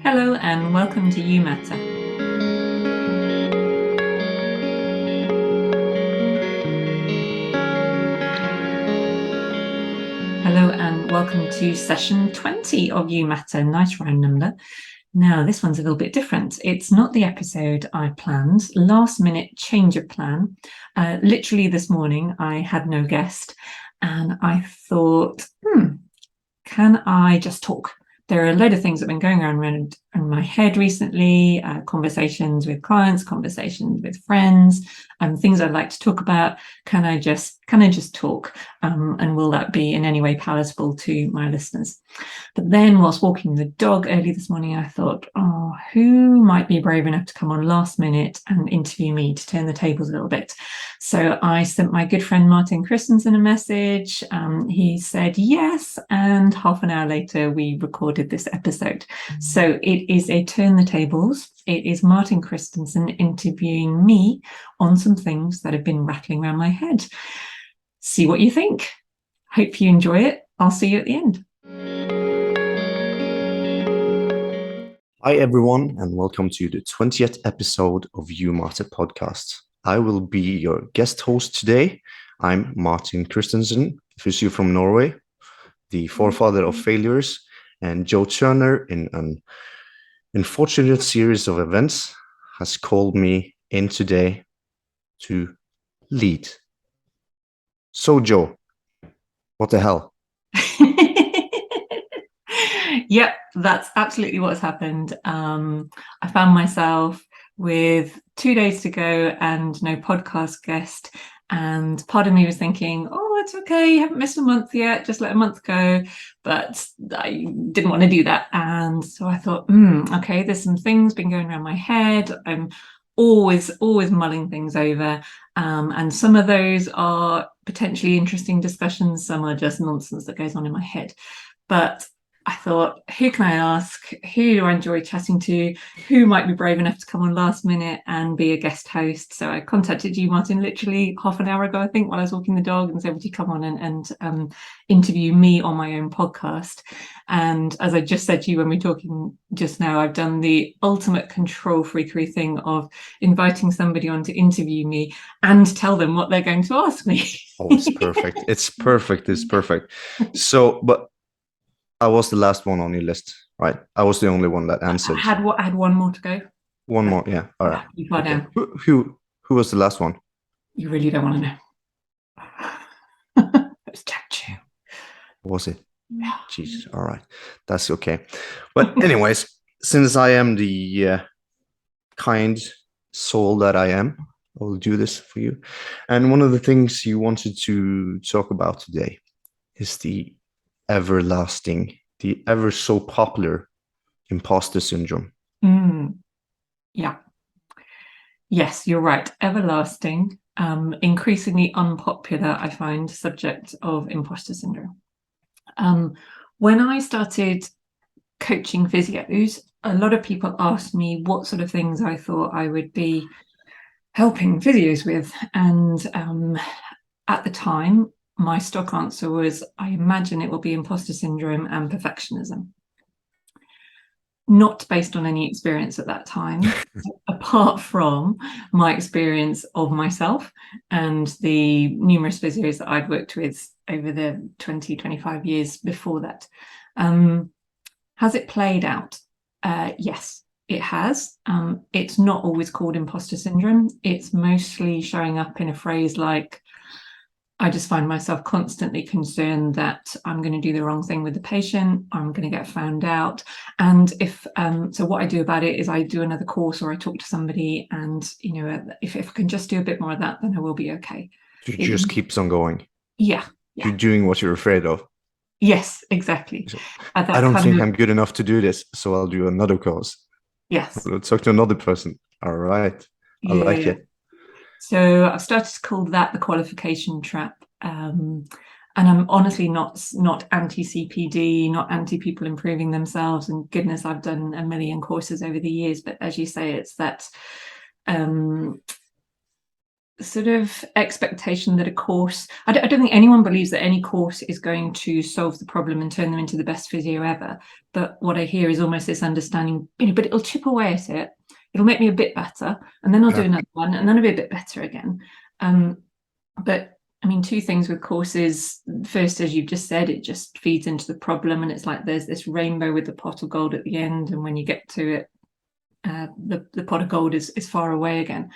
Hello and welcome to YouMatter. Hello and welcome to session 20 of YouMatter. Nice round number. Now, this one's a little bit different. It's not the episode I planned. Last minute change of plan. Literally this morning, I had no guest and I thought, can I just talk? There are a load of things that have been going around in my head recently, conversations with clients, conversations with friends, things I'd like to talk about. Can I just talk? And will that be in any way palatable to my listeners? But then whilst walking the dog early this morning, I thought, who might be brave enough to come on last minute and interview me to turn the tables a little bit? So I sent my good friend Martin Christensen a message. He said yes, and half an hour later we recorded this episode. So it is a turn the tables. It is Martin Christensen interviewing me on some things that have been rattling around my head. See what you think. Hope you enjoy it. I'll see you at the end. Hi everyone, and welcome to the 20th episode of YouMatter podcast. I will be your guest host today. I'm Martin Christensen, physio from Norway, the forefather of failures, and Joe Turner, in an unfortunate series of events, has called me in today to lead. So Joe, what the hell? Yep, that's absolutely what's happened. I found myself with 2 days to go and no podcast guest. And part of me was thinking, it's okay, you haven't missed a month yet, just let a month go. But I didn't want to do that. And so I thought, okay, there's some things been going around my head. I'm always mulling things over. And some of those are potentially interesting discussions. Some are just nonsense that goes on in my head. But I thought, who can I ask? Who do I enjoy chatting to? Who might be brave enough to come on last minute and be a guest host? So I contacted you, Martin, literally half an hour ago, I think, while I was walking the dog, and said, would you come on and interview me on my own podcast? And as I just said to you when we were talking just now, I've done the ultimate control freakery thing of inviting somebody on to interview me and tell them what they're going to ask me. Oh, it's perfect. It's perfect. So, but I was the last one on your list, right? I was the only one that answered. I had one more to go. One more, yeah. All right. You far down. Who was the last one? You really don't want to know. It was Jack. Was it? Yeah. Jesus. All right. That's okay. But anyways, since I am the kind soul that I am, I will do this for you. And one of the things you wanted to talk about today is the everlasting, the ever so popular imposter syndrome. Yeah. Yes, you're right. Everlasting, increasingly unpopular, I find, subject of imposter syndrome. When I started coaching physios, a lot of people asked me what sort of things I thought I would be helping physios with. And at the time, my stock answer was, I imagine it will be imposter syndrome and perfectionism. Not based on any experience at that time, apart from my experience of myself and the numerous physios that I'd worked with over the 25 years before that. Has it played out? Yes, it has. It's not always called imposter syndrome. It's mostly showing up in a phrase like, I just find myself constantly concerned that I'm going to do the wrong thing with the patient. I'm going to get found out. And so what I do about it is I do another course or I talk to somebody, and if I can just do a bit more of that, then I will be okay. It just keeps on going. Yeah. You're doing what you're afraid of. Yes, exactly. So, I don't think I'm good enough to do this, so I'll do another course. Yes. I'll talk to another person. All right. I like it. So I've started to call that the qualification trap. And I'm honestly not anti-CPD, not anti-people improving themselves. And goodness, I've done a million courses over the years. But as you say, it's that sort of expectation that a course, I don't think anyone believes that any course is going to solve the problem and turn them into the best physio ever. But what I hear is almost this understanding, but it'll chip away at it. It'll make me a bit better, and then I'll do another one, and then I'll be a bit better again. But I mean, two things with courses. First, as you've just said, it just feeds into the problem, and it's like there's this rainbow with the pot of gold at the end, and when you get to it, the pot of gold is far away again.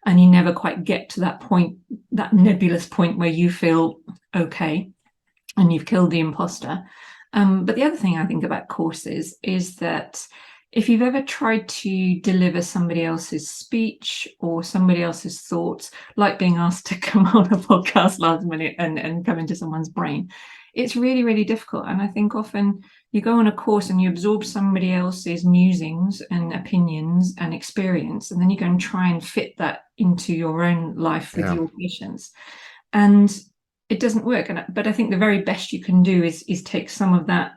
And you never quite get to that point, that nebulous point where you feel okay and you've killed the imposter. But the other thing I think about courses is that if you've ever tried to deliver somebody else's speech or somebody else's thoughts, like being asked to come on a podcast last minute and come into someone's brain, it's really, really difficult. And I think often you go on a course and you absorb somebody else's musings and opinions and experience, and then you go and try and fit that into your own life with your patients. And it doesn't work. But I think the very best you can do is take some of that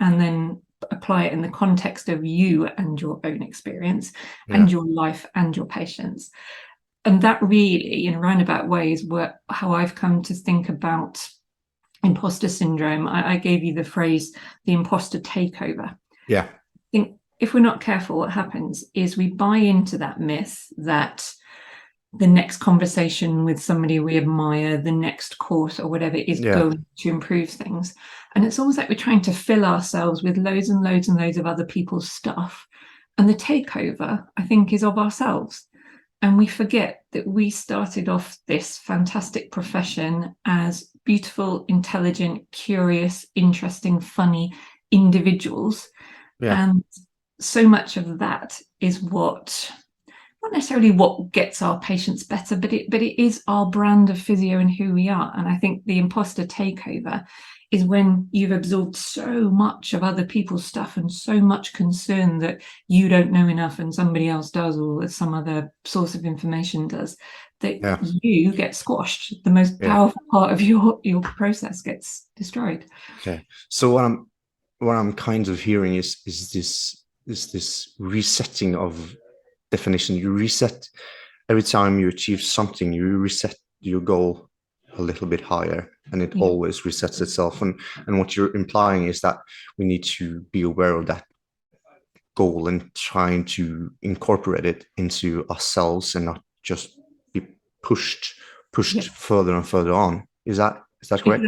and then apply it in the context of you and your own experience and your life and your patients. And that really, in a roundabout way, is how I've come to think about imposter syndrome. I gave you the phrase, the imposter takeover. Yeah. I think if we're not careful, what happens is we buy into that myth that the next conversation with somebody we admire, the next course or whatever is going to improve things. And it's almost like we're trying to fill ourselves with loads and loads and loads of other people's stuff. And the takeover, I think, is of ourselves. And we forget that we started off this fantastic profession as beautiful, intelligent, curious, interesting, funny individuals. And so much of that is not necessarily what gets our patients better, but it is our brand of physio and who we are. And I think the imposter takeover is when you've absorbed so much of other people's stuff and so much concern that you don't know enough and somebody else does, or some other source of information does, that you get squashed. The most powerful part of your process gets destroyed. Okay. So what I'm kind of hearing is this resetting of definition. You reset every time you achieve something, you reset your goal a little bit higher, and it always resets itself. And what you're implying is that we need to be aware of that goal and trying to incorporate it into ourselves and not just be pushed further and further on. Is that correct?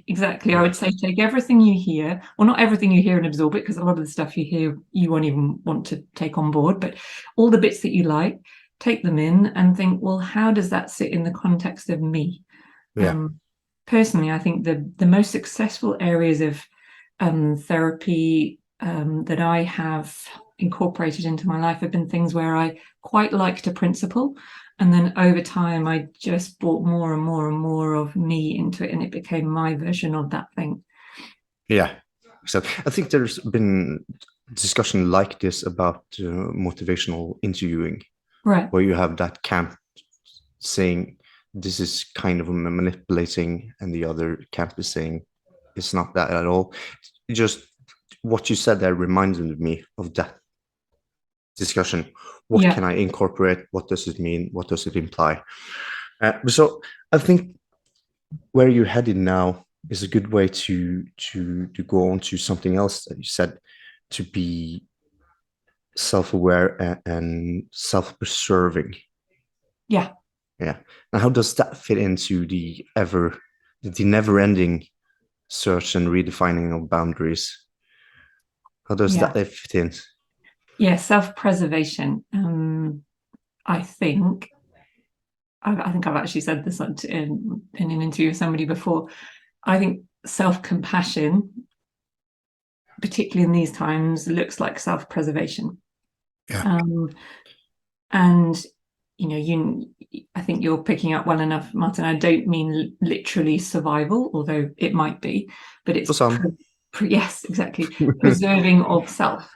Exactly. I would say take everything you hear, well, not everything you hear and absorb it, because a lot of the stuff you hear you won't even want to take on board, but all the bits that you like, take them in and think, well, how does that sit in the context of me? Personally, I think the most successful areas of therapy that I have incorporated into my life have been things where I quite liked a principle, and then over time I just brought more and more and more of me into it, and it became my version of that thing. So I think there's been discussion like this about motivational interviewing, where you have that camp saying this is kind of manipulating, and the other camp is saying it's not that at all. Just what you said there reminded me of that discussion. What can I incorporate? What does it mean? What does it imply? So I think where you're headed now is a good way to go on to something else that you said, to be self-aware and self-preserving. And how does that fit into the never-ending search and redefining of boundaries? How does that fit in? Self-preservation. I think I've actually said this in an interview with somebody before. I think self-compassion, particularly in these times, looks like self-preservation. And I think you're picking up well enough, Martin. I don't mean literally survival, although it might be, but it's yes, exactly. Preserving of self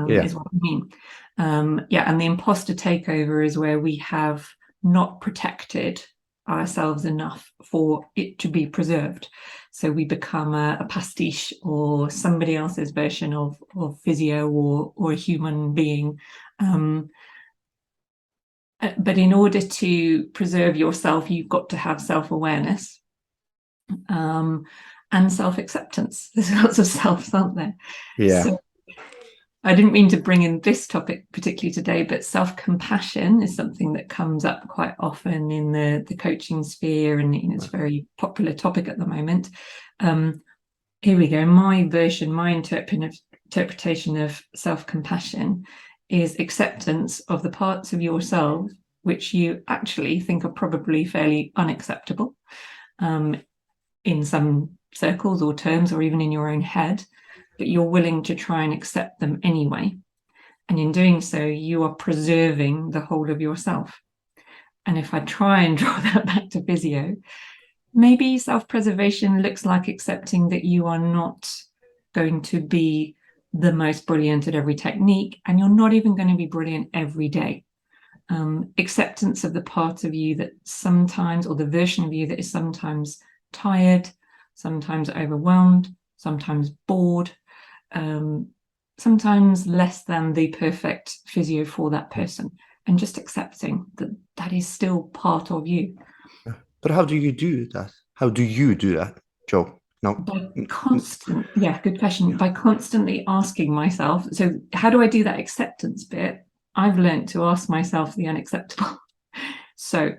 is what I mean. And the imposter takeover is where we have not protected ourselves enough for it to be preserved. So we become a pastiche or somebody else's version of physio or a human being. But in order to preserve yourself, you've got to have self-awareness and self-acceptance. There's lots of selves, aren't there? Yeah. So I didn't mean to bring in this topic particularly today, but self-compassion is something that comes up quite often in the coaching sphere, and it's a very popular topic at the moment. Here we go. My interpretation of self-compassion is acceptance of the parts of yourself which you actually think are probably fairly unacceptable in some circles or terms, or even in your own head, but you're willing to try and accept them anyway. And in doing so, you are preserving the whole of yourself. And if I try and draw that back to physio, maybe self-preservation looks like accepting that you are not going to be the most brilliant at every technique, and you're not even going to be brilliant every day. Acceptance of the part of you that sometimes, or the version of you that is sometimes tired, sometimes overwhelmed, sometimes bored, sometimes less than the perfect physio for that person, and just accepting that that is still part of you. But how do you do that? How do you do that, Joe? No. By good question. By constantly asking myself, so how do I do that acceptance bit? I've learned to ask myself the unacceptable. So,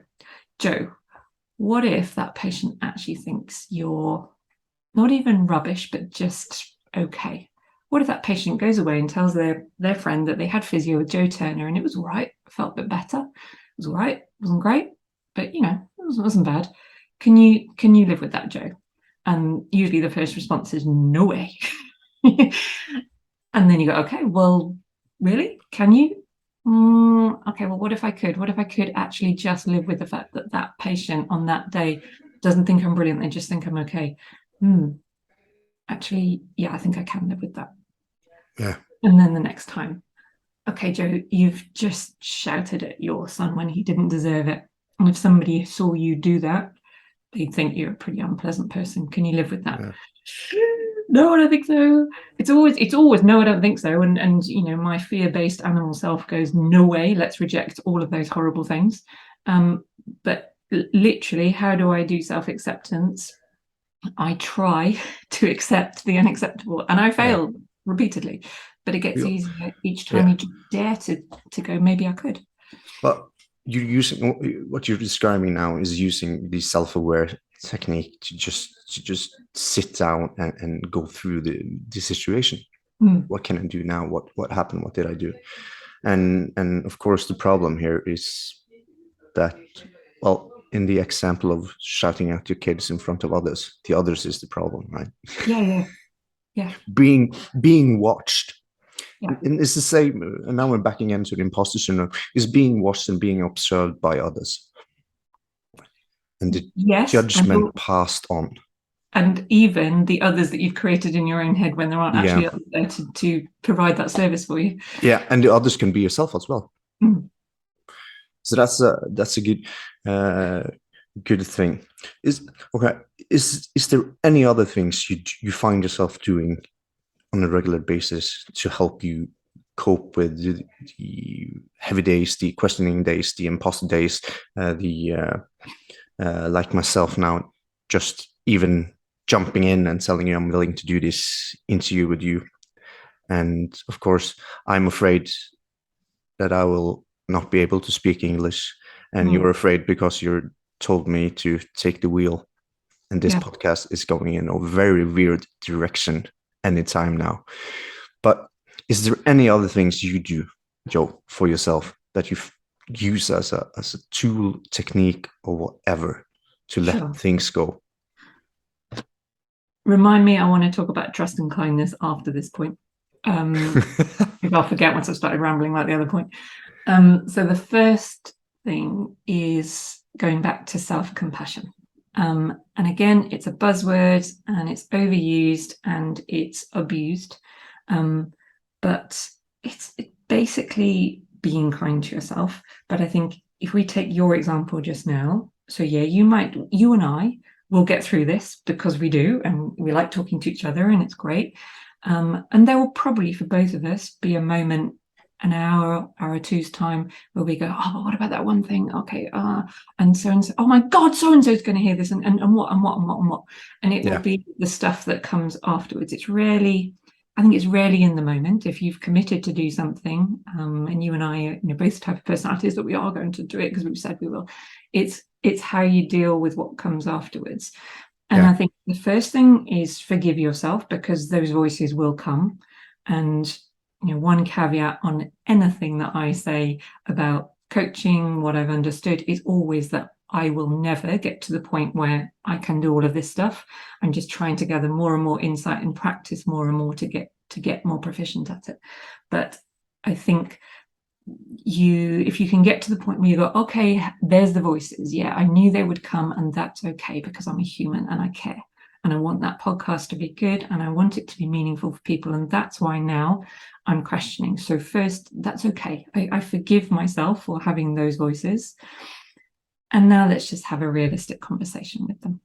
Joe, what if that patient actually thinks you're not even rubbish, but just okay? What if that patient goes away and tells their friend that they had physio with Joe Turner and it was all right, felt a bit better, it was all right, it wasn't great, but it wasn't bad. Can you live with that, Joe? And usually the first response is no way. And then you go, okay, well, really? Can you? Okay, well, what if I could? What if I could actually just live with the fact that that patient on that day doesn't think I'm brilliant, they just think I'm okay? Actually, yeah, I think I can live with that. Yeah. And then the next time, okay, Joe, you've just shouted at your son when he didn't deserve it. And if somebody saw you do that, they'd think you're a pretty unpleasant person. Can you live with that? Yeah. No, I don't think so. It's always no, I don't think so. And my fear-based animal self goes, no way, let's reject all of those horrible things. But literally, how do I do self-acceptance? I try to accept the unacceptable, and I fail repeatedly, but it gets easier each time you dare to go, maybe I could. But you're using what you're describing now is using the self-aware technique to just sit down and go through the situation. What can I do now? What happened? What did I do? And of course the problem here is that, well, in the example of shouting at your kids in front of others, the others is the problem, right? Yeah. Being watched. Yeah. And it's the same, and now we're backing into the imposter syndrome, is being watched and being observed by others. And the judgment passed on. And even the others that you've created in your own head when there aren't actually others there to provide that service for you. Yeah, and the others can be yourself as well. So that's a good thing. Is there any other things you find yourself doing on a regular basis to help you cope with the heavy days, the questioning days, the imposter days, like myself now, just even jumping in and telling you I'm willing to do this interview with you. And of course, I'm afraid that I will not be able to speak English. And you're afraid because you told me to take the wheel. And this podcast is going in a very weird direction anytime now. But is there any other things you do, Joe, for yourself that you use as a tool, technique, or whatever to let things go? Remind me, I want to talk about trust and kindness after this point. If I'll forget once I've started rambling like the other point. So the first thing is going back to self-compassion. And again, it's a buzzword and it's overused and it's abused. But it's basically being kind to yourself. But I think if we take your example just now, so yeah, you and I will get through this because we do, and we like talking to each other and it's great. And there will probably, for both of us, be a moment an hour or two's time where we go, oh, but what about that one thing? Okay, and so, oh my God, so and so's going to hear this, and what, and it will be the stuff that comes afterwards. It's rarely, I think it's rarely in the moment. If you've committed to do something, and you and I, both type of personalities that we are going to do it because we've said we will. It's how you deal with what comes afterwards. And I think the first thing is forgive yourself, because those voices will come. And one caveat on anything that I say about coaching, what I've understood, is always that I will never get to the point where I can do all of this stuff. I'm just trying to gather more and more insight and practice more and more to get more proficient at it. But I think if you can get to the point where you go, okay, there's the voices. Yeah, I knew they would come, and that's okay, because I'm a human and I care. And I want that podcast to be good, and I want it to be meaningful for people. And that's why now I'm questioning. So first, that's okay. I forgive myself for having those voices. And now let's just have a realistic conversation with them.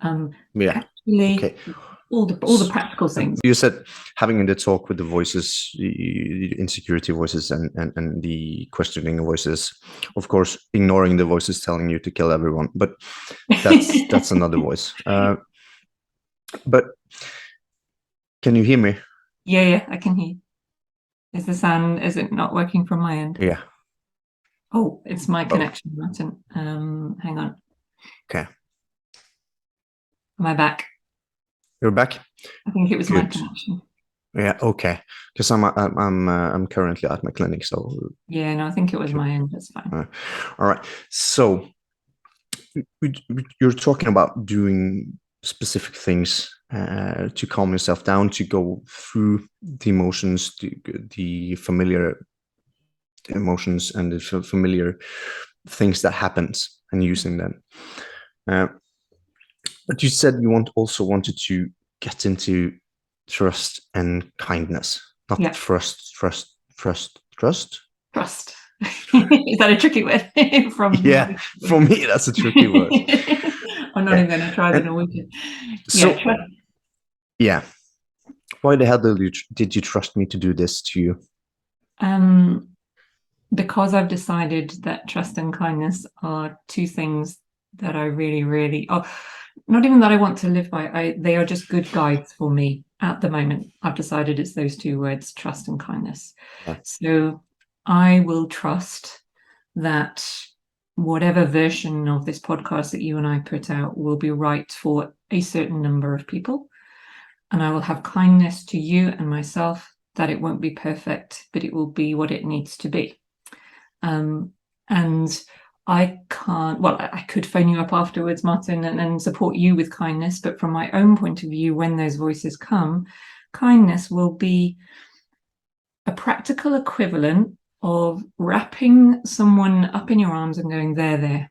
Actually, okay. All the practical things. You said having the talk with the voices, the insecurity voices and the questioning voices, of course, ignoring the voices telling you to kill everyone, but that's another voice. But can you hear me? Yeah, I can hear. Is it not working from my end? Yeah. Oh, it's my connection, Martin. Hang on. Okay. Am I back? You're back? I think it was my connection. Yeah, okay. Because I'm currently at my clinic, so yeah, no, I think it was my end. That's fine. All right. So you're talking about doing specific things to calm yourself down, to go through the emotions, the familiar emotions and the familiar things that happens, and using them. But you said you also wanted to get into trust and kindness, not trust. Trust. Is that a tricky word? For me, that's a tricky word. I'm not even going to try the Norwegian. So, why the hell did you trust me to do this to you? Because I've decided that trust and kindness are two things that I really, really, not even that I want to live by. They are just good guides for me at the moment. I've decided it's those two words, trust and kindness. So I will trust that whatever version of this podcast that you and I put out will be right for a certain number of people. And I will have kindness to you and myself that it won't be perfect, but it will be what it needs to be. And I could phone you up afterwards, Martin, and support you with kindness. But from my own point of view, when those voices come, kindness will be a practical equivalent of wrapping someone up in your arms and going, there.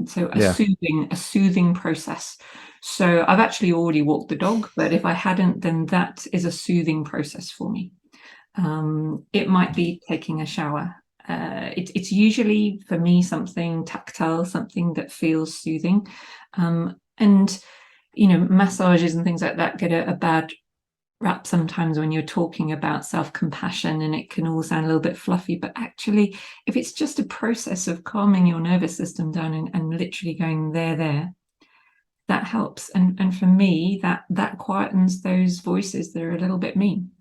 So a soothing process. So I've actually already walked the dog, but if I hadn't, then that is a soothing process for me. It might be taking a shower. It's usually for me something tactile, something that feels soothing. And massages and things like that get a bad rap sometimes when you're talking about self-compassion, and it can all sound a little bit fluffy, but actually if it's just a process of calming your nervous system down and literally going there, that helps. And for me, that quietens those voices that are a little bit mean.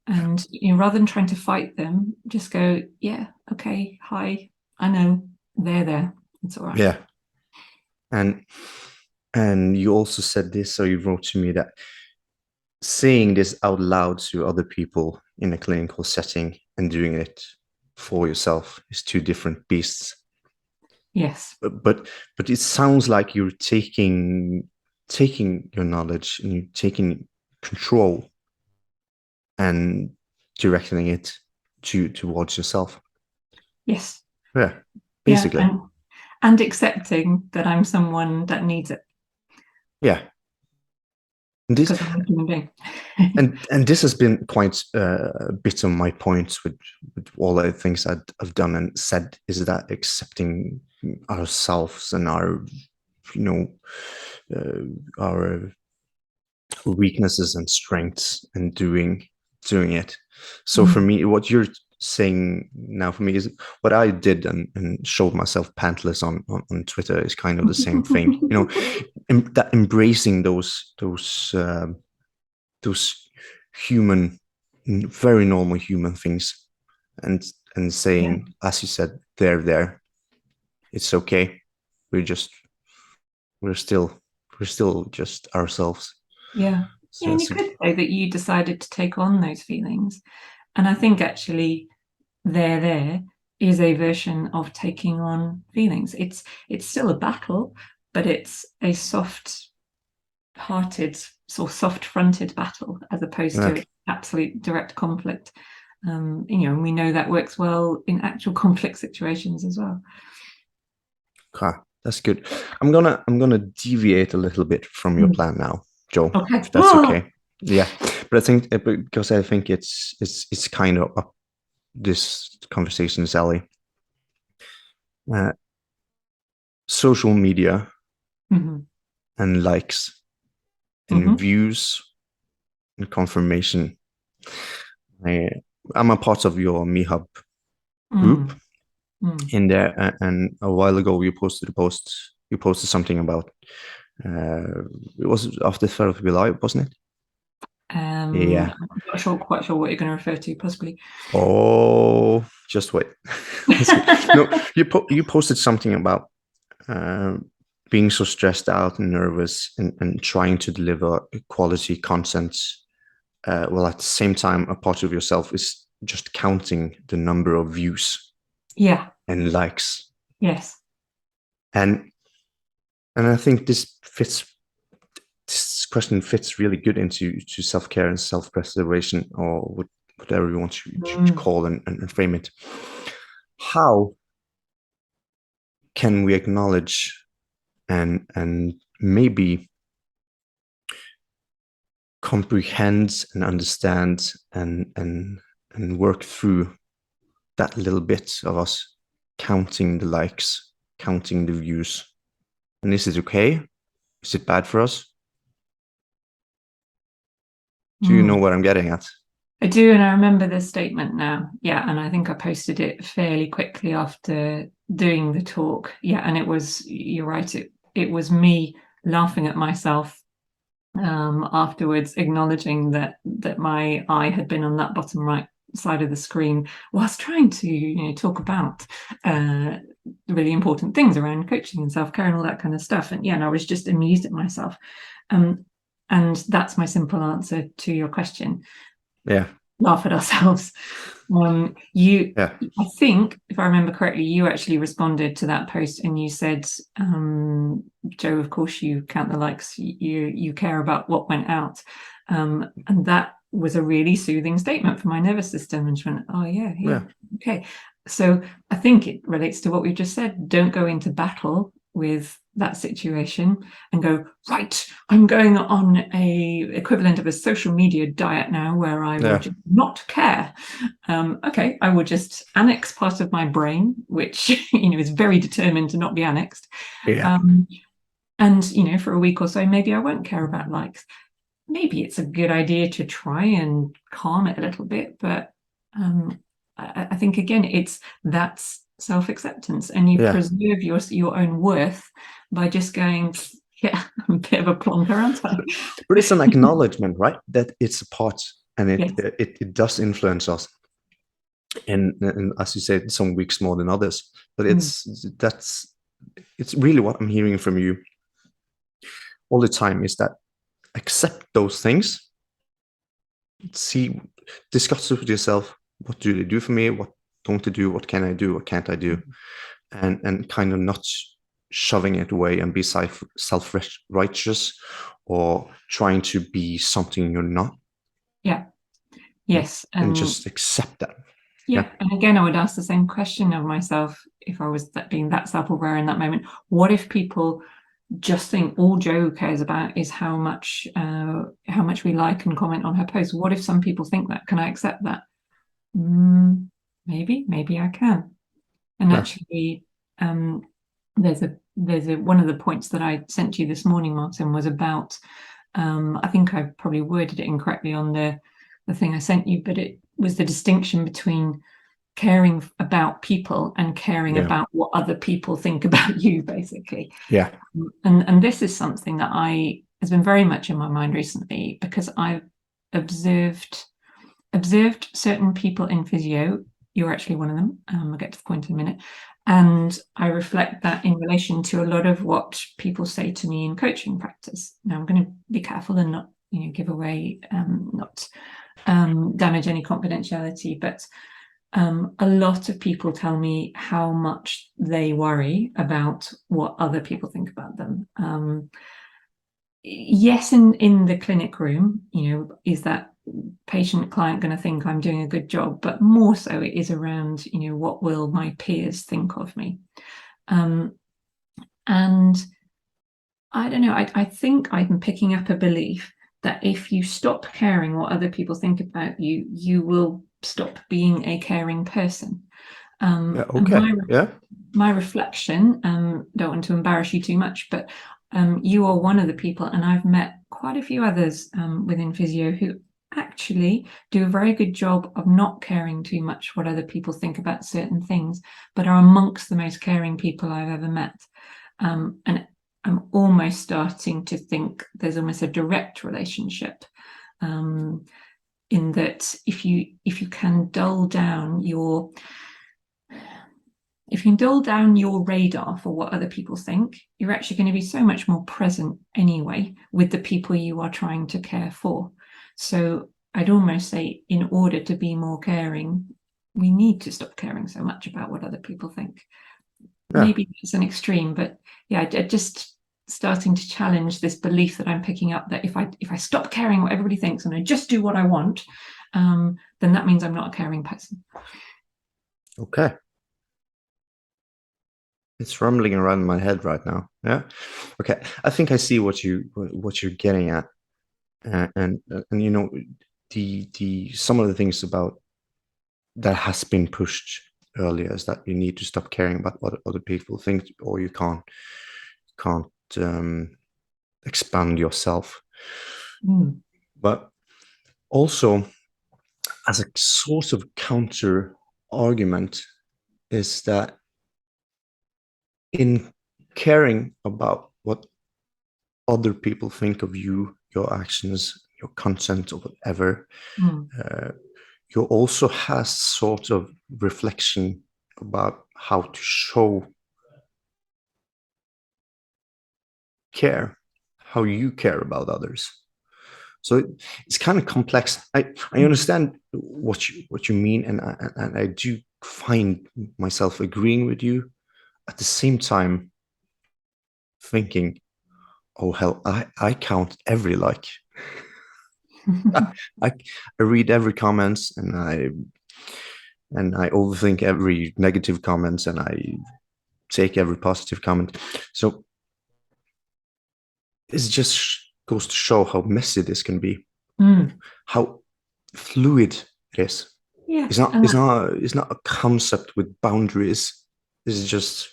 And rather than trying to fight them, just go, yeah, okay, hi, I know, there, it's all right. Yeah. And you also said this, so you wrote to me that saying this out loud to other people in a clinical setting and doing it for yourself is two different beasts. Yes. But it sounds like you're taking your knowledge and you're taking control and directing it towards yourself. Yes. Yeah, basically. Yeah, and accepting that I'm someone that needs it. Yeah. Because I'm a human being. and this has been quite a bit of my points with all the things I've done and said, is that accepting ourselves and our our weaknesses and strengths and doing it. So for me, what you're saying now for me is what I did and showed myself pantless on Twitter is kind of the same thing. That embracing those human, very normal human things, and saying, as you said, there, it's okay. We're still just ourselves. Yeah. So And you could say that you decided to take on those feelings. And I think actually there is a version of taking on feelings. It's still a battle, but it's a soft-hearted or soft-fronted battle as opposed to absolute direct conflict. And we know that works well in actual conflict situations as well. Okay, that's good. I'm gonna deviate a little bit from your plan now, Joe. Okay. If that's okay. Yeah, but I think because I think it's kind of up this conversation's alley. Social media and likes and views and confirmation. I'm a part of your MeHub group in there, and a while ago you posted a post. You posted something about it was after the 3rd of July, wasn't it? Yeah. I'm not quite sure what you're going to refer to, possibly. Oh, just wait. No, you posted something about being so stressed out and nervous and trying to deliver quality content. Well, at the same time, a part of yourself is just counting the number of views, and likes. Yes. And I think this question fits really good into self-care and self-preservation, or whatever you want to call and frame it. How can we acknowledge and maybe comprehend and understand and work through that little bit of us counting the likes, counting the views? And is it okay? Is it bad for us? Do you know what I'm getting at? I do, and I remember this statement now. Yeah, and I think I posted it fairly quickly after doing the talk. Yeah, and you're right, it was me laughing at myself afterwards, acknowledging that my eye had been on that bottom right side of the screen whilst trying to talk about really important things around coaching and self-care and all that kind of stuff. And I was just amused at myself. And that's my simple answer to your question. Yeah. Laugh at ourselves. I think, if I remember correctly, you actually responded to that post and you said, Joe, of course you count the likes, you care about what went out. And that was a really soothing statement for my nervous system. And she went, oh yeah. Okay. So I think it relates to what we just said. Don't go into battle with that situation and go, right, I'm going on a equivalent of a social media diet now where I will just not care. Okay, I will just annex part of my brain, which is very determined to not be annexed. And for a week or so, maybe I won't care about likes. Maybe it's a good idea to try and calm it a little bit, but I think again, that's self-acceptance, and you preserve your own worth by just going, I'm a bit of a plonker, aren't I? But it's an acknowledgement, right? That it's a part, and it does influence us. And as you said, some weeks more than others. But it's really what I'm hearing from you all the time is that accept those things. Discuss with yourself, what do they do for me? What don't they do? What can I do? What can't I do? And kind of not shoving it away and be self-righteous or trying to be something you're not. Yes. And just accept that. And again, I would ask the same question of myself if I was being that self-aware in that moment. What if people just think all Joe cares about is how much we like and comment on her posts? What if some people think that? Can I accept that? Maybe I can. And actually, there's one of the points that I sent you this morning, Martin, was about. I think I probably worded it incorrectly on the thing I sent you, but it was the distinction between caring about people and caring about what other people think about you, basically. Yeah. And this is something that has been very much in my mind recently, because I've observed certain people in physio. You're actually one of them. I'll get to the point in a minute. And I reflect that in relation to a lot of what people say to me in coaching practice. Now, I'm going to be careful and not, give away, not damage any confidentiality, but a lot of people tell me how much they worry about what other people think about them. Yes, in the clinic room, is that patient client going to think I'm doing a good job? But more so, it is around, what will my peers think of me? And I don't know, I think I'm picking up a belief that if you stop caring what other people think about you, you will stop being a caring person. Okay. My reflection, don't want to embarrass you too much, but you are one of the people, and I've met quite a few others within physio who actually do a very good job of not caring too much what other people think about certain things, but are amongst the most caring people I've ever met. And I'm almost starting to think there's almost a direct relationship, in that if you can dull down your radar for what other people think, you're actually going to be so much more present anyway with the people you are trying to care for. So I'd almost say, in order to be more caring, we need to stop caring so much about what other people think. Maybe it's an extreme, but yeah, just starting to challenge this belief that I'm picking up, that if I stop caring what everybody thinks and I just do what I want, then that means I'm not a caring person. Okay. It's rumbling around in my head right now. Yeah. Okay. I think I see what you're getting at, and the some of the things about that has been pushed earlier is that you need to stop caring about what other people think, or you can't expand yourself. But also, as a sort of counter argument, is that in caring about what other people think of you, your actions, your content, or whatever, you also has sort of reflection about how to show care, how you care about others. So it's kind of complex. I understand what you mean, and I do find myself agreeing with you. At the same time, thinking, oh hell, I count every like. I read every comments, and I overthink every negative comments, and I take every positive comment. So it just goes to show how messy this can be, how fluid it is. Yeah, it's not a concept with boundaries. It's just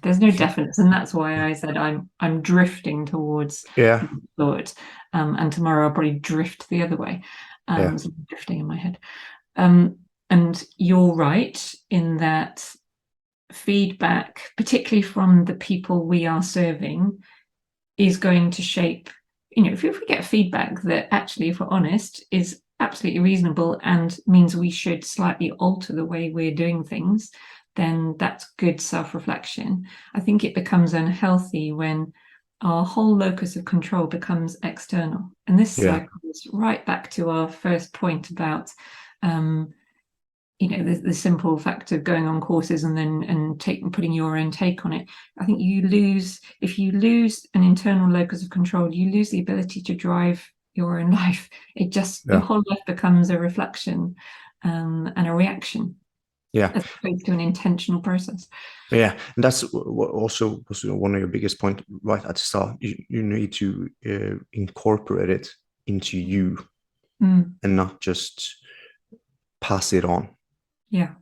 there's no definite, and that's why I said I'm drifting towards thought, and tomorrow I'll probably drift the other way. So I'm drifting in my head. And you're right in that feedback, particularly from the people we are serving, is going to shape, if we get feedback that actually, if we're honest, is absolutely reasonable and means we should slightly alter the way we're doing things, then that's good self-reflection. I think it becomes unhealthy when our whole locus of control becomes external. And this cycles right back to our first point about the simple fact of going on courses and putting your own take on it. I think if you lose an internal locus of control, you lose the ability to drive your own life. It just your whole life becomes a reflection and a reaction, as opposed to an intentional process. And that's what also was one of your biggest points right at the start. You need to incorporate it into you, and not just pass it on. Yeah,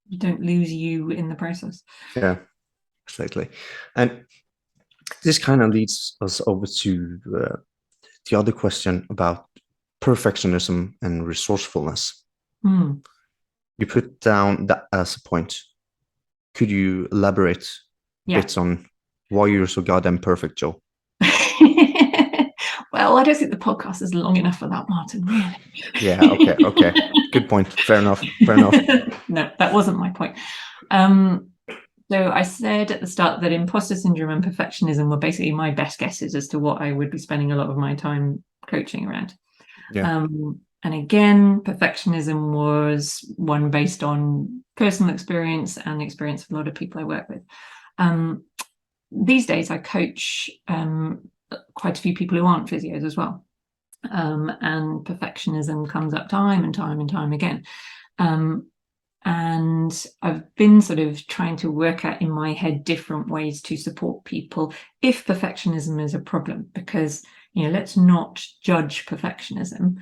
you don't lose you in the process. Yeah, exactly. And this kind of leads us over to the other question about perfectionism and resourcefulness. You put down that as a point. Could you elaborate bits on why you're so goddamn perfect, Joe? Well, I don't think the podcast is long enough for that, Martin, really. Yeah, okay. Good point. Fair enough. No, that wasn't my point. So I said at the start that imposter syndrome and perfectionism were basically my best guesses as to what I would be spending a lot of my time coaching around. Yeah. And again, perfectionism was one based on personal experience and the experience of a lot of people I work with. These days, I coach quite a few people who aren't physios as well. And perfectionism comes up time and time again. And I've been sort of trying to work out in my head different ways to support people if perfectionism is a problem, because, let's not judge perfectionism,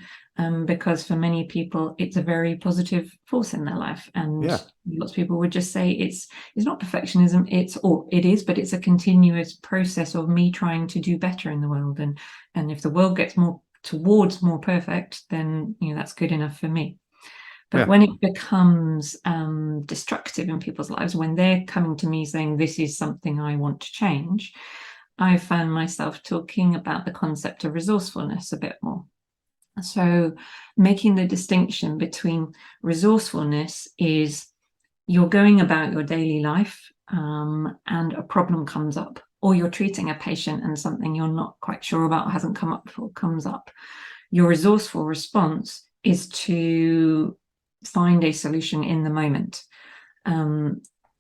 because for many people it's a very positive force in their life, and lots of people would just say it's not perfectionism, it is, but it's a continuous process of me trying to do better in the world, and if the world gets more towards more perfect, then that's good enough for me. But when it becomes destructive in people's lives, when they're coming to me saying, this is something I want to change, I found myself talking about the concept of resourcefulness a bit more. So making the distinction between resourcefulness is you're going about your daily life and a problem comes up, or you're treating a patient and something you're not quite sure about, hasn't come up before, comes up. Your resourceful response is to find a solution in the moment.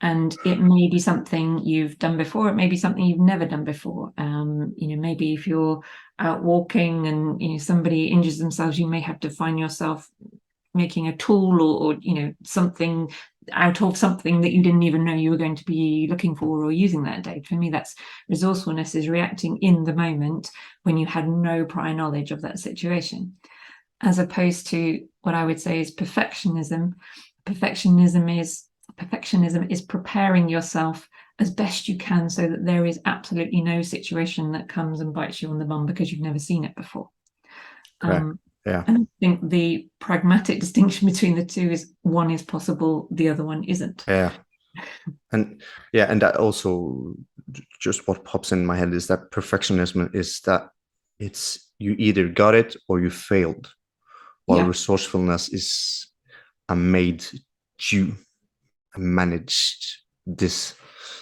And it may be something you've done before, it may be something you've never done before. Maybe if you're out walking and somebody injures themselves, you may have to find yourself making a tool or something out of something that you didn't even know you were going to be looking for or using that day. For me, that's resourcefulness, is reacting in the moment when you had no prior knowledge of that situation, as opposed to what I would say is perfectionism. Perfectionism is preparing yourself as best you can so that there is absolutely no situation that comes and bites you on the bum because you've never seen it before. And I think the pragmatic distinction between the two is one is possible, the other one isn't. And that also, just what pops in my head is that perfectionism is that it's you either got it or you failed, while resourcefulness is you managed this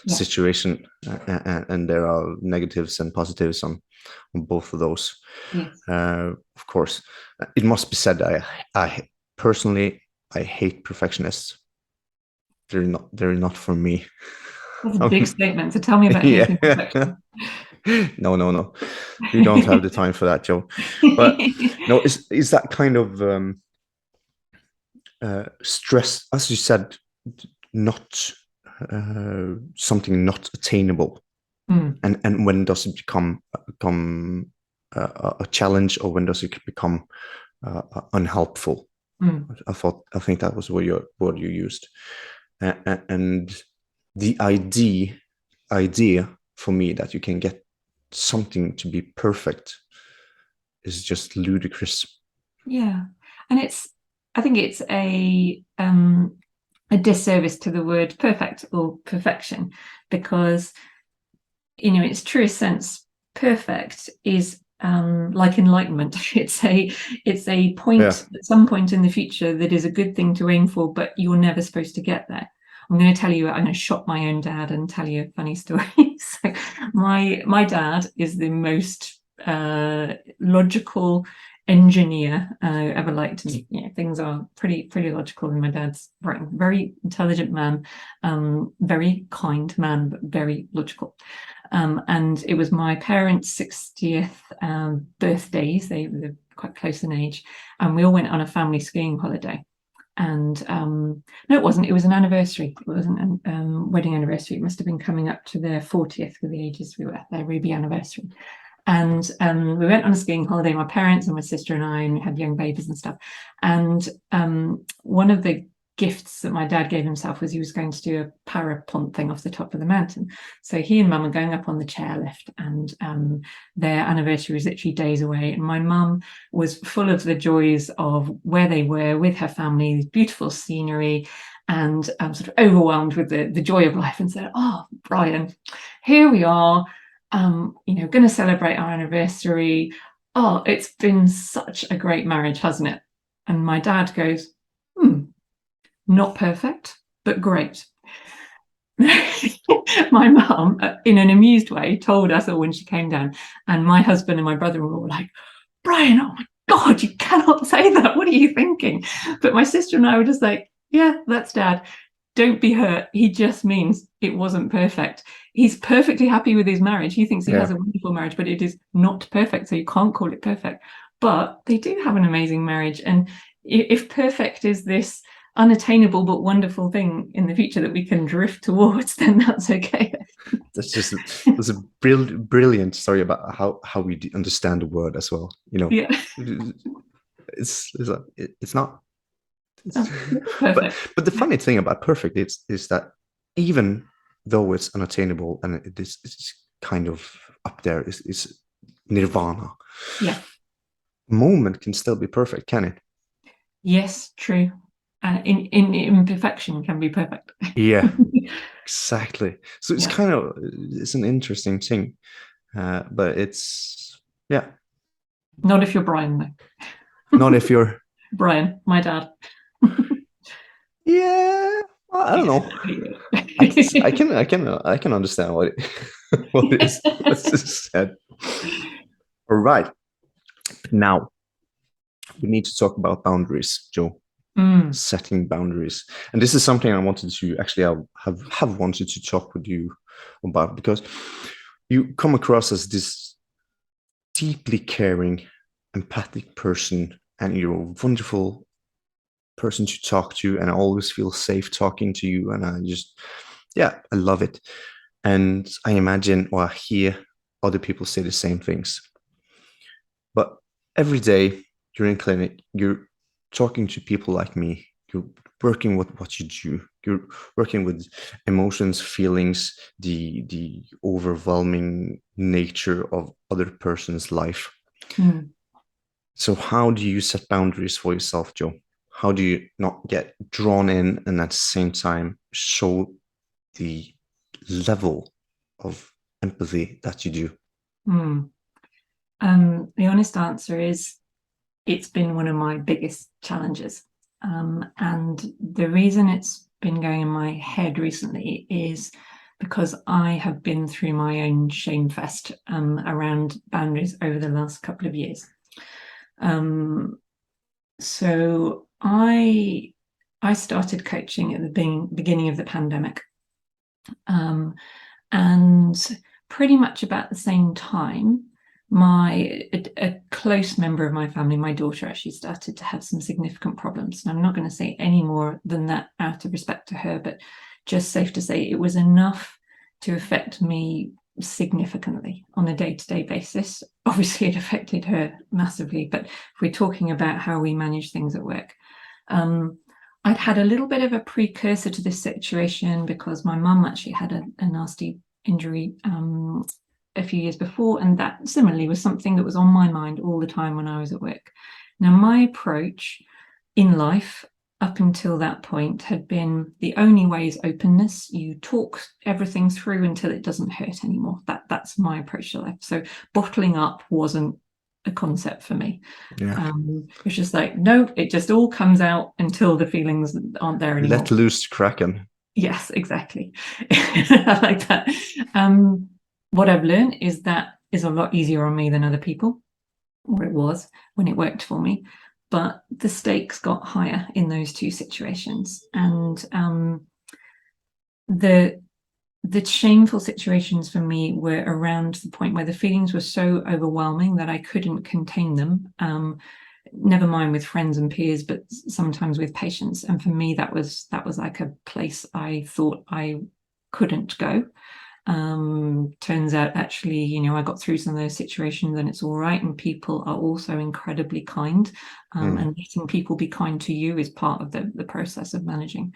situation, and there are negatives and positives on both of those. Of course, it must be said, I personally hate perfectionists. They're not for me. That's a big statement. So tell me about hating perfection. No, we don't have the time for that, Joe. But no, is that kind of stress, as you said, not something not attainable, and when does it become a challenge, or when does it become unhelpful? I think that was what you used, and the idea for me that you can get something to be perfect is just ludicrous. And I think it's a disservice to the word perfect or perfection, because in its truest sense, perfect is like enlightenment. It's a point at some point in the future that is a good thing to aim for, but you're never supposed to get there. I'm going to shock my own dad and tell you a funny story. So my dad is the most logical engineer I ever liked to meet. Things are pretty logical in my dad's writing. Very intelligent man, very kind man, but very logical. And it was my parents' 60th birthdays. They were quite close in age, and we all went on a family skiing holiday. And no, it wasn't. It was an anniversary. It wasn't a wedding anniversary. It must have been coming up to their 40th for the ages we were at, their Ruby anniversary. And we went on a skiing holiday, my parents and my sister and I, and we had young babies and stuff. And one of the gifts that my dad gave himself was he was going to do a parapont thing off the top of the mountain. So he and mum are going up on the chairlift, and their anniversary was literally days away. And my mum was full of the joys of where they were with her family, beautiful scenery, and sort of overwhelmed with the joy of life, and said, "Oh, Brian, here we are, going to celebrate our anniversary. Oh, it's been such a great marriage, hasn't it?" And my dad goes, "Not perfect, but great." My mum, in an amused way, told us all when she came down, and my husband and my brother-in-law were like, "Brian, oh my God, you cannot say that. What are you thinking?" But my sister and I were just like, "Yeah, that's Dad. Don't be hurt. He just means it wasn't perfect. He's perfectly happy with his marriage. He thinks he has a wonderful marriage, but it is not perfect, so you can't call it perfect. But they do have an amazing marriage, and if perfect is this unattainable but wonderful thing in the future that we can drift towards, then that's okay." That's a brilliant story about how we understand the word as well. Yeah. It's not. Perfect. But the funny thing about perfect is that even though it's unattainable and it's kind of up there, is nirvana. Yeah. Moment can still be perfect, can it? Yes, true. In imperfection can be perfect. Yeah, exactly. So it's it's an interesting thing, but it's Not if you're Brian, though. Not if you're Brian, my dad. Yeah, well, I don't know. I can understand what it is that's just said. All right, now we need to talk about boundaries, Joe. Setting boundaries, and this is something I wanted to actually have wanted to talk with you about, because you come across as this deeply caring, empathic person, and you're a wonderful person to talk to, and I always feel safe talking to you, and I love it. And I imagine or I hear other people say the same things. But every day you're in clinic, you're talking to people like me, you're working with what you do, you're working with emotions, feelings, the overwhelming nature of other person's life. So how do you set boundaries for yourself, Joe? How do you not get drawn in and at the same time show the level of empathy that you do? The honest answer is it's been one of my biggest challenges. And the reason it's been going in my head recently is because I have been through my own shame fest around boundaries over the last couple of years. So I started coaching at the beginning of the pandemic, and pretty much about the same time, a close member of my family, my daughter, actually started to have some significant problems. And I'm not going to say any more than that out of respect to her, but just safe to say it was enough to affect me significantly on a day-to-day basis. Obviously, it affected her massively, but if we're talking about how we manage things at work, I'd had a little bit of a precursor to this situation because my mum actually had a nasty injury a few years before, and that similarly was something that was on my mind all the time when I was at work. Now, my approach in life up until that point had been the only way is openness. You talk everything through until it doesn't hurt anymore. That's my approach to life. So bottling up wasn't a concept for me. It's just like, no, it just all comes out until the feelings aren't there anymore. Let loose Kraken. Yes, exactly. I like that. What I've learned is that is a lot easier on me than other people, or it was when it worked for me. But the stakes got higher in those two situations, and the shameful situations for me were around the point where the feelings were so overwhelming that I couldn't contain them. Never mind with friends and peers, but sometimes with patients. And for me, that was like a place I thought I couldn't go. Turns out actually, I got through some of those situations and it's all right. And people are also incredibly kind. And letting people be kind to you is part of the process of managing.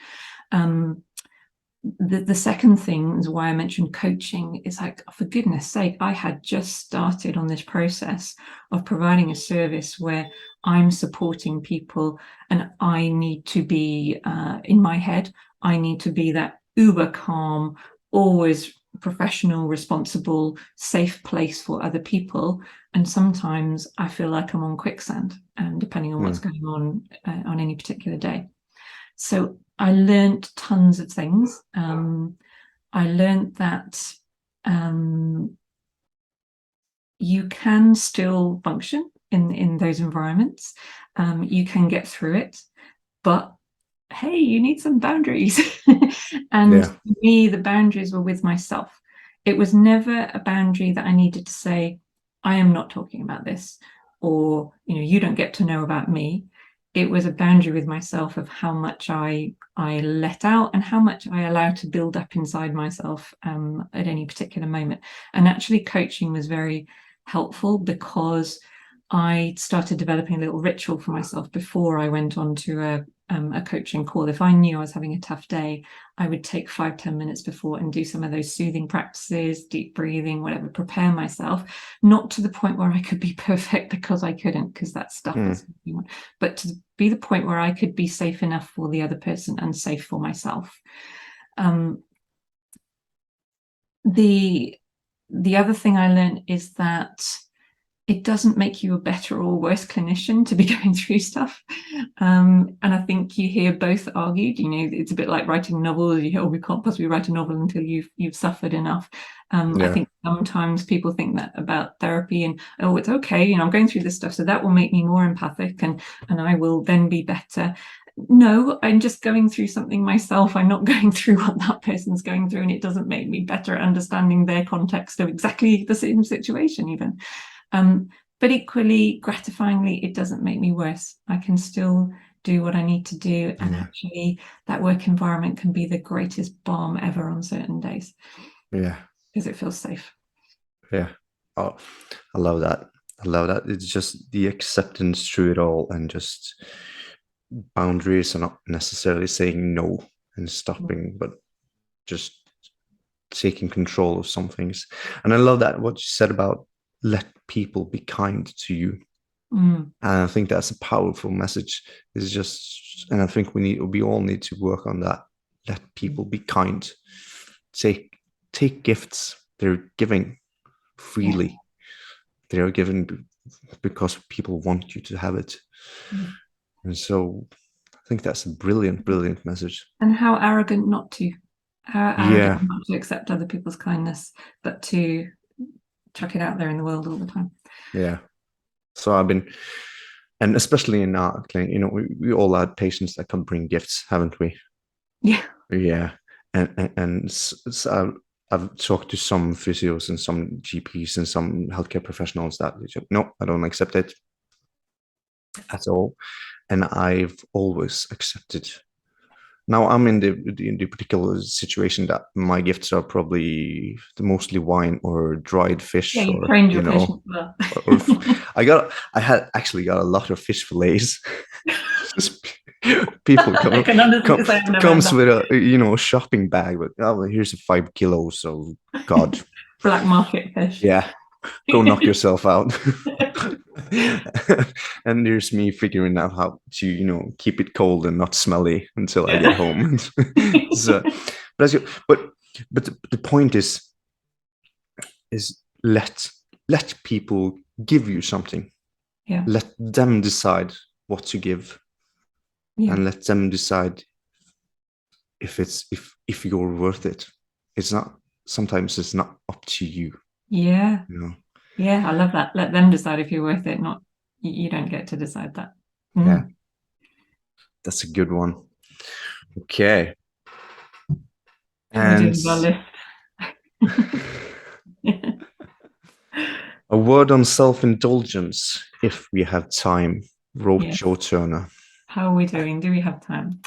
The second thing is why I mentioned coaching is like, for goodness sake, I had just started on this process of providing a service where I'm supporting people and I need to be, in my head, I need to be that uber calm, always professional, responsible, safe place for other people. And sometimes I feel like I'm on quicksand, depending on what's going on any particular day. So I learned tons of things. I learned that you can still function in those environments. You can get through it, but hey, you need some boundaries. And for me, the boundaries were with myself. It was never a boundary that I needed to say, I am not talking about this, or you don't get to know about me. It was a boundary with myself of how much I let out and how much I allow to build up inside myself at any particular moment. And actually, coaching was very helpful because I started developing a little ritual for myself before I went on to a coaching call. If I knew I was having a tough day, I would take 5-10 minutes before and do some of those soothing practices, deep breathing, whatever, prepare myself, not to the point where I could be perfect, because I couldn't, because that stuff is, but to be the point where I could be safe enough for the other person and safe for myself. The other thing I learned is that it doesn't make you a better or worse clinician to be going through stuff. And I think you hear both argued. It's a bit like writing a novel. You hear, oh, we can't possibly write a novel until you've suffered enough. I think sometimes people think that about therapy, and oh, it's okay, I'm going through this stuff, so that will make me more empathic and I will then be better. No, I'm just going through something myself. I'm not going through what that person's going through, and it doesn't make me better at understanding their context of exactly the same situation even. But equally, gratifyingly, it doesn't make me worse. I can still do what I need to do. And actually, that work environment can be the greatest balm ever on certain days. Yeah. Because it feels safe. Yeah. Oh, I love that. I love that. It's just the acceptance through it all, and just boundaries are not necessarily saying no and stopping, but just taking control of some things. And I love that what you said about let people be kind to you. And I think that's a powerful message. It's just, and I think we all need to work on that. Let people be kind. Take gifts. They're giving freely. They're given because people want you to have it. And so I think that's a brilliant message. And how arrogant not to. How arrogant not to accept other people's kindness, but to chuck it out there in the world all the time. Yeah. So I've been, and especially in our clinic, we all had patients that come bring gifts, haven't we? Yeah. Yeah. And so I've talked to some physios and some GPs and some healthcare professionals that no, I don't accept it at all. And I've always accepted. Now I'm in the particular situation that my gifts are probably mostly wine or dried fish. Yeah, you trained your patients well. I had actually got a lot of fish fillets. People comes with a shopping bag, but oh, here's 5 kilos of God. Black market fish. Yeah, go knock yourself out. And there's me figuring out how to keep it cold and not smelly until I get home. So, but the point is let people give you something. Let them decide what to give. And let them decide if you're worth it. Sometimes it's not up to you. Yeah. Yeah, I love that. Let them decide if you're worth it, not you don't get to decide that. Yeah. That's a good one. Okay. And a word on self-indulgence, if we have time, wrote Joe Turner. How are we doing? Do we have time?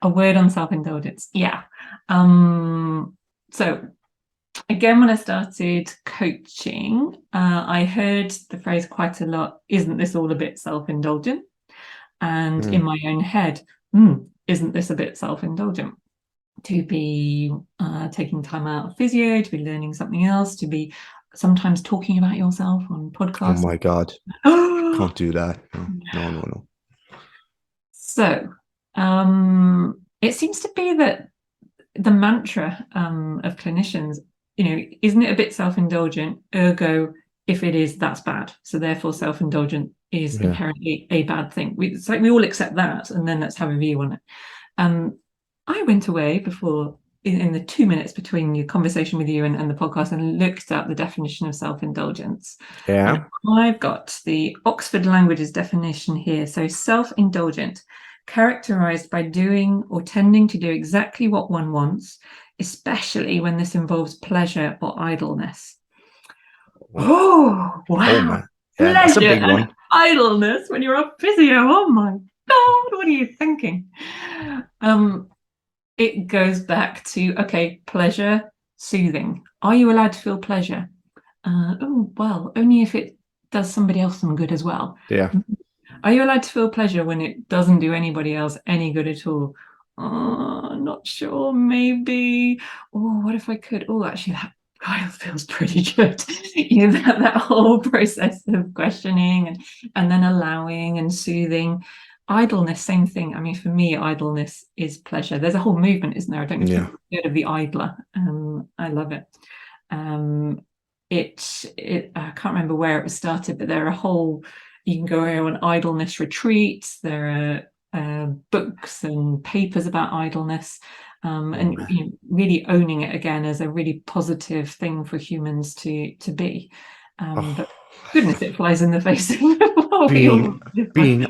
A word on self-indulgence. Yeah. So Again, when I started coaching, I heard the phrase quite a lot, isn't this all a bit self-indulgent? And in my own head, isn't this a bit self-indulgent? To be taking time out of physio, to be learning something else, to be sometimes talking about yourself on podcasts. Oh my God. Can't do that. No. So it seems to be that the mantra of clinicians, isn't it a bit self-indulgent? Ergo, if it is, that's bad. So therefore, self-indulgent is inherently a bad thing. It's like we all accept that, and then let's have a view on it. I went away before, in the 2 minutes between the conversation with you and the podcast, and looked at the definition of self-indulgence. Yeah. And I've got the Oxford Languages definition here. So self-indulgent, characterized by doing or tending to do exactly what one wants, especially when this involves pleasure or idleness. Oh, wow. Oh, man. Yeah, that's a big one. Idleness when you're a physio. Oh my God, what are you thinking? It goes back to, okay, pleasure, soothing. Are you allowed to feel pleasure? Oh, well, only if it does somebody else some good as well. Yeah. Are you allowed to feel pleasure when it doesn't do anybody else any good at all? Not sure, maybe. Oh, what if I could? Oh, actually, that kind of feels pretty good. That whole process of questioning and then allowing and soothing. Idleness, same thing. I mean, for me, idleness is pleasure. There's a whole movement, isn't there? I don't know if you've heard of the idler. I love it. I can't remember where it was started, but there are you can go on idleness retreats. There are books and papers about idleness, and really owning it again as a really positive thing for humans to be. But goodness, it flies in the face of being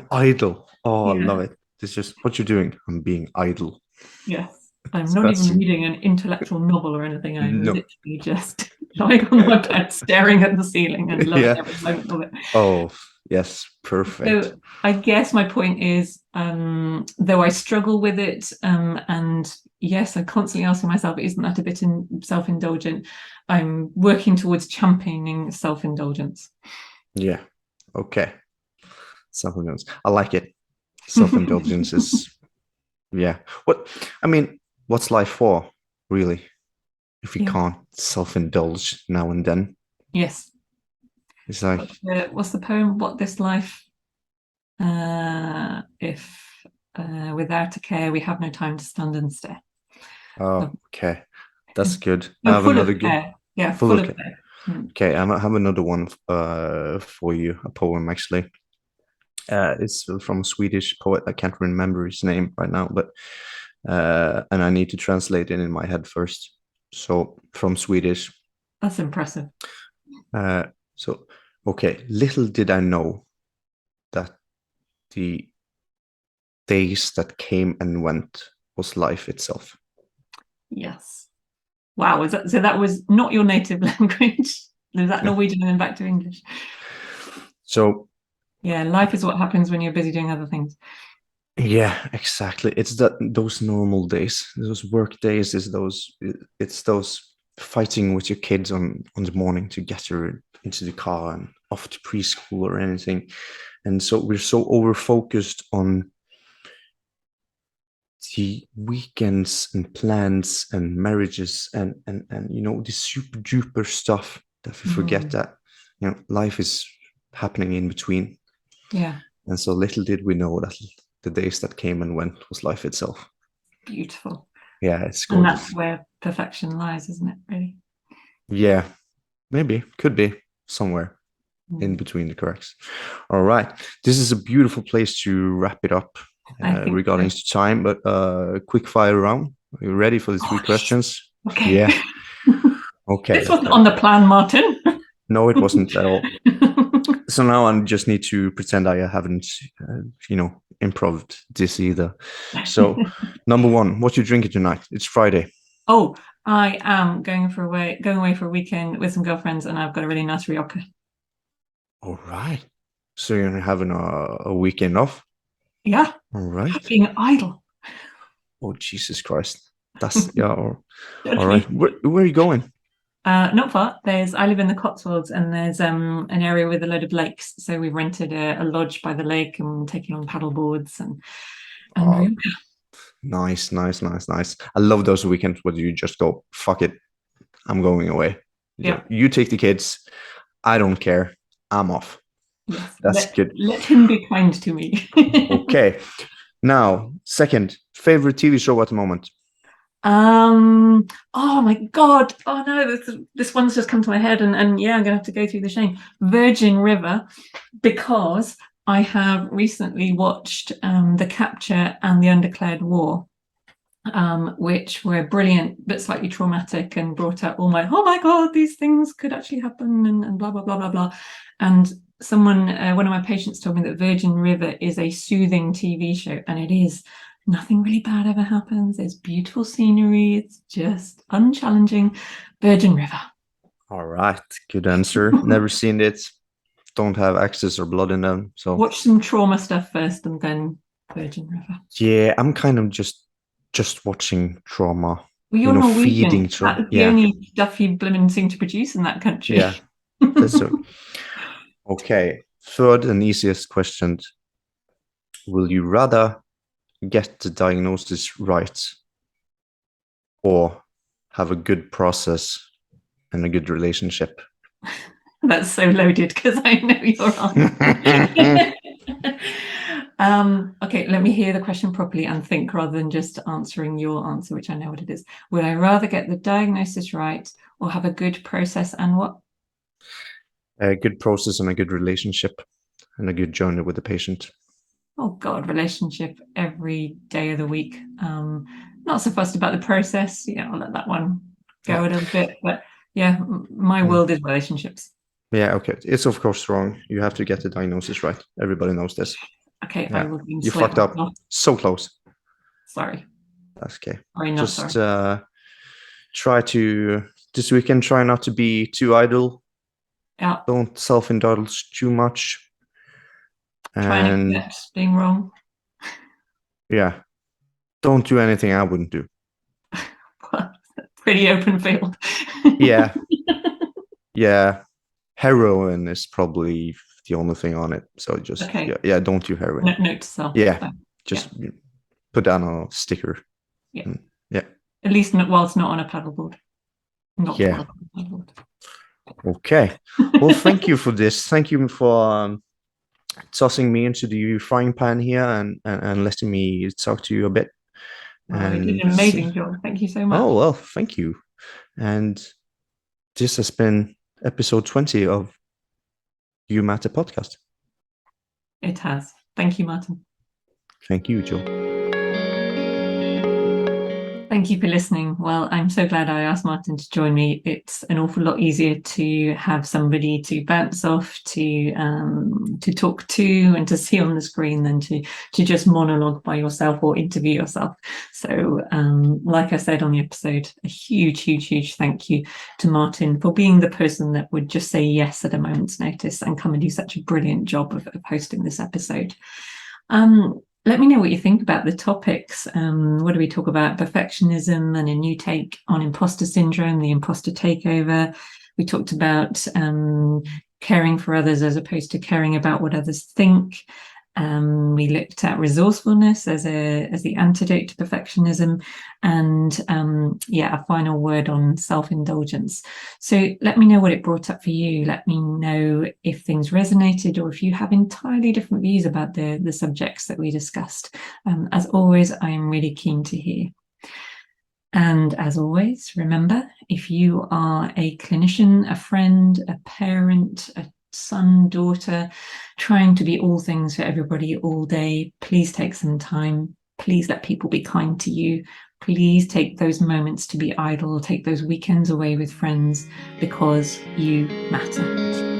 idle. Oh, yeah. I love it. It's just what you're doing. I'm being idle. Yes. I'm not even reading an intellectual novel or anything. I'm literally just lying on my bed staring at the ceiling and loving every moment of it. Oh, yes. Perfect. So I guess my point is, though I struggle with it, and yes, I'm constantly asking myself, isn't that a bit self-indulgent? I'm working towards championing self-indulgence. Yeah. Okay. Self-indulgence. I like it. Self-indulgence is, what's life for, really? If we can't self-indulge now and then. Yes. It's like, what's the poem? What this life, if without a care we have no time to stand and stare. Oh, okay. That's good. I have another good. Yeah, full of care. Okay, I have another one for you, a poem actually. It's from a Swedish poet. I can't remember his name right now, but and I need to translate it in my head first. So from Swedish. That's impressive. Okay, little did I know that the days that came and went was life itself. Yes. Wow. So that was not your native language? Was that Norwegian and then back to English? So yeah, life is what happens when you're busy doing other things. Yeah, exactly. It's those normal days, those work days, it's those fighting with your kids on the morning to get you into the car and off to preschool or anything. And so we're so over focused on the weekends and plans and marriages and the super duper stuff that we forget that life is happening in between. Yeah. And so little did we know that the days that came and went was life itself. Beautiful. Yeah, it's gorgeous. And that's where perfection lies, isn't it, really? Yeah, maybe. Could be somewhere in between the cracks. All right. This is a beautiful place to wrap it up regarding to time, but quick fire round. Are you ready for the three questions? Okay. Yeah. Okay. This wasn't on the plan, Martin. No, it wasn't at all. So now I just need to pretend I haven't, improved this either. So, number one, what you drinking tonight? It's Friday. Oh, I am going away for a weekend with some girlfriends, and I've got a really nice rioja. All right. So you're having a weekend off? Yeah. All right. Being idle. Oh, Jesus Christ. That's, yeah. All right. Where are you going? Not far. I live in the Cotswolds, and there's an area with a load of lakes. So we've rented a lodge by the lake and taking on paddle boards and Oh, nice. I love those weekends where you just go, fuck it, I'm going away. yeah. You take the kids. I don't care. I'm off. Yes. That's good. Let him be kind to me. Okay. Now, second favorite TV show at the moment. Oh my God. Oh no, this one's just come to my head, and yeah, I'm gonna have to go through the shame. Virgin River, because I have recently watched The Capture and The Undeclared War, which were brilliant but slightly traumatic and brought up all my, oh my God, these things could actually happen, and blah blah blah blah blah. And one of my patients told me that Virgin River is a soothing TV show, and it is. Nothing really bad ever happens. There's beautiful scenery. It's just unchallenging. Virgin River. All right, good answer. Never seen it. Don't have access or blood in them. So watch some trauma stuff first, and then Virgin River. Yeah, I'm kind of just watching trauma. Well, you're Norwegian. Feeding trauma. That's the only stuff you blooming seem to produce in that country. Yeah, that's so. Okay, third and easiest question: will you rather get the diagnosis right or have a good process and a good relationship? That's so loaded because I know your answer. Okay, let me hear the question properly and think rather than just answering your answer, which I know what it is. Would I rather get the diagnosis right or have a good process and what? A good process and a good relationship and a good journey with the patient. Oh God, relationship every day of the week. Not so fussed about the process. Yeah, I'll let that one go a little bit. But yeah, my world is relationships. Yeah, okay. It's of course wrong. You have to get the diagnosis right. Everybody knows this. Okay, yeah. I will. You fucked up. So close. Sorry. That's okay. Sorry, not Just sorry. Try to this weekend. Try not to be too idle. Yeah. Don't self-indulge too much. Try and accept being wrong. Yeah. Don't do anything I wouldn't do. Pretty open field. Yeah. Yeah. Heroin is probably the only thing on it. So just yeah, don't do heroin. Note to self. Yeah. Just put down a sticker. Yeah. Yeah. At least while it's not on a paddleboard. Not yeah. on a paddleboard. Okay. Well, thank you for this. Thank you for tossing me into the frying pan here and letting me talk to you a bit. Well, you did an amazing job. Thank you so much. Oh, well, thank you. And this has been episode 20 of YouMatter podcast. It has. Thank you, Martin. Thank you, Joe. Thank you for listening. Well, I'm so glad I asked Martin to join me. It's an awful lot easier to have somebody to bounce off, to talk to, and to see on the screen than to just monologue by yourself or interview yourself. So, like I said on the episode, a huge thank you to Martin for being the person that would just say yes at a moment's notice and come and do such a brilliant job of hosting this episode. Let me know what you think about the topics. What do we talk about? Perfectionism and a new take on imposter syndrome, the imposter takeover. We talked about caring for others as opposed to caring about what others think. We looked at resourcefulness as the antidote to perfectionism, and a final word on self-indulgence. So let me know what it brought up for you. Let me know if things resonated or if you have entirely different views about the subjects that we discussed. As always, I am really keen to hear. And as always, remember, if you are a clinician, a friend, a parent, a son, daughter, trying to be all things for everybody all day, please take some time. Please let people be kind to you. Please take those moments to be idle, take those weekends away with friends, because you matter.